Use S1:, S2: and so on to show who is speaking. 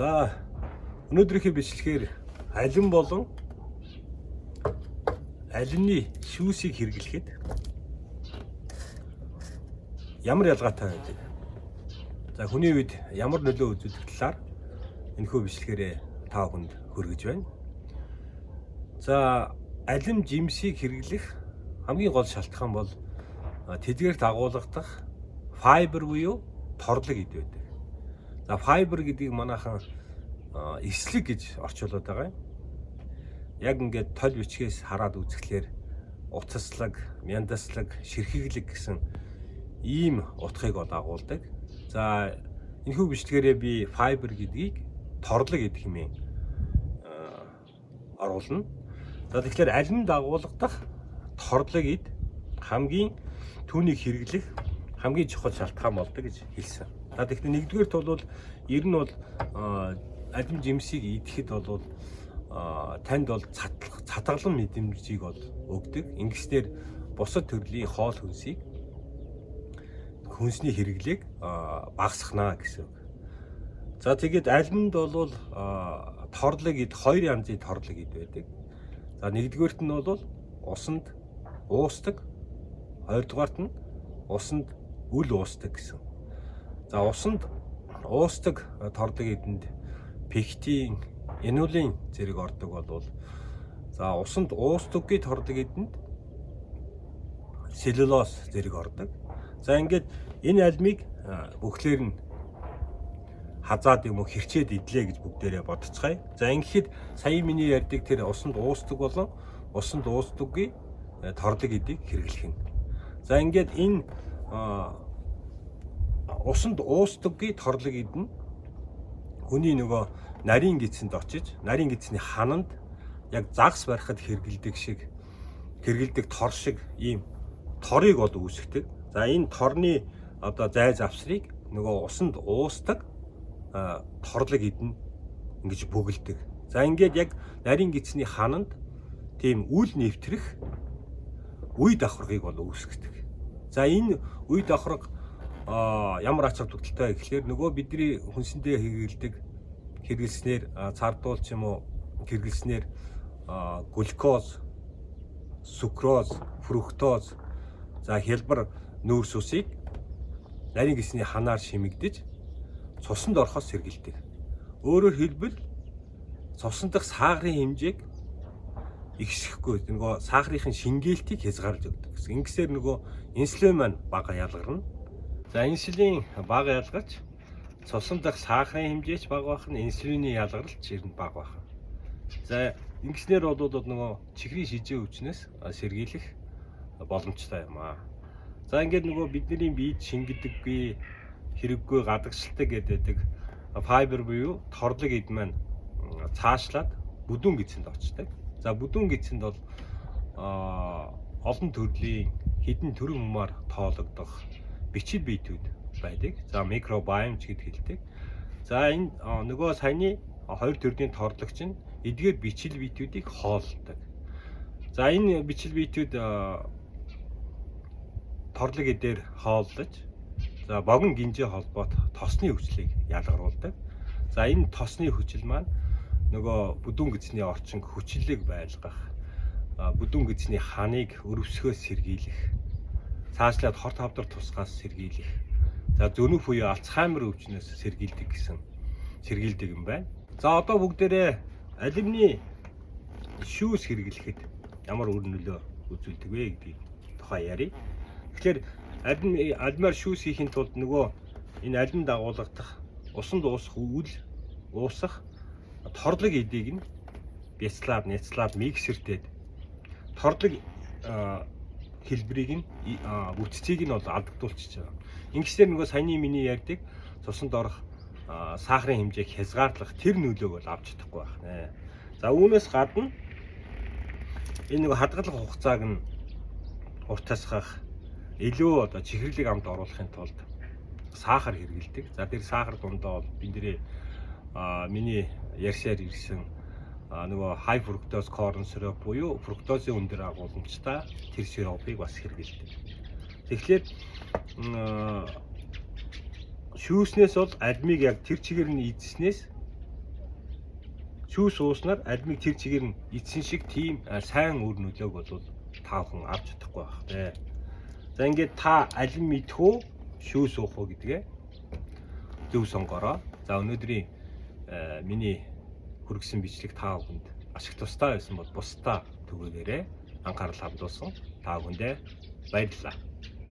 S1: За өнөөдрийнхээ бичлэгээр алин болон алинны шүүсийг хэрэглэхэд ямар ялгаатай байдаг? За хүний үед ямар нөлөө үзүүлэх талаар энэхүү бичлэгээрээ та бүхэнд хүргэж байна. За алин жимсийг хэрэглэх хамгийн гол шалтгаан бол тэдгээрт агуулгадах файбер буюу торлог эд байдаг. За файбер гэдгийг манайхан эслэг гэж орчуулад байгаа юм. Яг ингээд тол бичгээс хараад үзэхлээр утаслаг, мяндаслаг, ширхэглэг гэсэн ийм утгыг агуулдаг. За энэхүү бичлэгээрээ би файбер гэдгийг торлог эд хэмээн оруулна. За тэгэхээр алинд агуулгадах торлог эд хамгийн түүнийг хэрэглэх хамгийн чухал шалтгаан болдог гэж хэлсэн. За тэгэхээр нэгдүгээрт бол ер нь бол алин жимсийг идэхэд бол танд бол цатгалан мэдрэмжийг бол өгдөг. Ингэснээр бусад төрлийн хоол хүнсний хэрэглээг багасгана гэсэн үг. За тэгээд алинд бол торлог эд хоёр янзын торлог эд байдаг. За нэгдүгээрт нь бол усанд уусдаг, хоёрдугаарт нь усанд үл уусдаг гэсэн. За усанд уусдаг торлог эдэнд пектин, инулин зэрэг ордог бол за усанд уустдаггүй торлог эдэнд целлулоз зэрэг ордог. За ингээд энэ альмыг бүхлээр нь хазаад юм уу хэрчээд идлээ гэж бүгдээрээ бодцгаая. За ингээд сая миний ярьдаг тэр усанд уусдаг болон усанд уустдаггүй торлог эдийг хэрэглэх нь. За ингээд энэ усанд уустдаггүй торлог эд нь хүний нөгөө нарийн гидсэнд очиж, нарийн гидсний хананд яг загас барихад хэрэгэлдэг тор шиг ийм торыг бол үүсгдэг. За энэ торны одоо зай завсрыг нөгөө усанд уусдаг торлог эд нь ингэж бөглөдөг. За ингээд яг нарийн гидсний хананд тийм үл нэвтрэх үе давхаргыг бол үүсгдэг. За энэ үе давхарга ямар ач холбогдолтой гэхээр нөгөө бидний хүнсэндээ хэрэглэснээр цардуул ч юм уу хэрэглэснээр глюкоз, сукроз, фруктоз, за хялбар нүүрс усыг нарийн гисний ханаар шимэгдэж цусанд орохоос сэргийлдэг. Өөрөөр хэлбэл цусан дахь сахарын хэмжээг ихсэхгүй нөгөө сахарын шингээлтийг хязгаарлаж өгдөг гэсэн. Ингэсээр нөгөө инсулин маань бага ялгарна. За инсулин бага ялгарч цусан дахь сахарын хэмжээч бага байх нь инсулины ялгарч ирнэ бага байх. За ингэснээр бол нөгөө чихрийн шижээ өвчнөөс сэргийлэх боломжтой юм аа. За ингээд нөгөө бидний биед шингэдэггүй, хэрэггүй, гадагшилтай гэдэг файбер буюу торлог эд маань цаашлаад бүдүүн гидсэнд очдог. За бүдүүн гидсэнд бол олон төрлийн хэдэн төрөн humаар тоологдох бичил биетүүд байдаг. За микробиом ч гэд хэлдэг. За энэ нөгөө саяны хоёр төрлийн торлогч нь эдгээр бичил биетүүдийг хоолдог. За энэ бичил биетүүд торлог эдээр хооллож за богино гинжээ холбоот тосны хүчлийг ялгаруулдаг. За энэ тосны хүчил маань нөгөө бүдүүн гидсний орчин хүчлийг байлгах, бүдүүн гидсний ханыг өрөвсгөөс сэргийлэх, цаашлаад хорт хавдар тусгаас сэргийлэх. За зөнөв буюу Альцгеймер өвчнөөс сэргийлдэг юм байна. За одоо бүгдээрээ алимны шүүс хэрэглэхэд ямар үр нөлөө үзүүлдэг вэ гэдгийг тухай ярив. Тэгэхээр алимаар шүүс хийхин тулд нөгөө энэ алимд агуулгадах усанд уусах уусах торлог эдийг нь бяцлаад, миксертэд торлог хэлбэрийг нь бүтцийг нь бол алдагдуулчихж байгаа. Ингэснээр нөгөө саяны миний ярьдаг цусанд орох сахарын хэмжээг хязгаарлах тэр нөлөөг бол авч чадахгүй байх нэ. За үүнээс гадна энэ нөгөө хадгалах хугацааг нь уртасгах, илүү одоо чихэрлэг амд оруулахын тулд сахар хэрэглэдэг. За тэр сахар дундаа бол миний ярьсаар ирсэн нөгөө high fructose corn syrup буюу фруктозын өндөр агуулмжтай тэр сиропыг бас хэрэглэдэг. Тэгэхээр шүүснээс бол алимыг яг тэр чигээр нь идснээс шүүс ууснаар алимыг тэр чигээр нь эцсийн шиг тийм сайн үр нөлөөг бол та бүхэн авч чадахгүй байх те. За ингээд та алим мэдэх үү, шүүс уух уу гэдгээ зөв сонгороо. За өнөөдрийн миний хүргэсэн бичлэг та бүхэнд ашиг тустай байсан бол бусдаа түгээгээрэй. Анхаарал хандуулсан та бүхэндээ баярлалаа.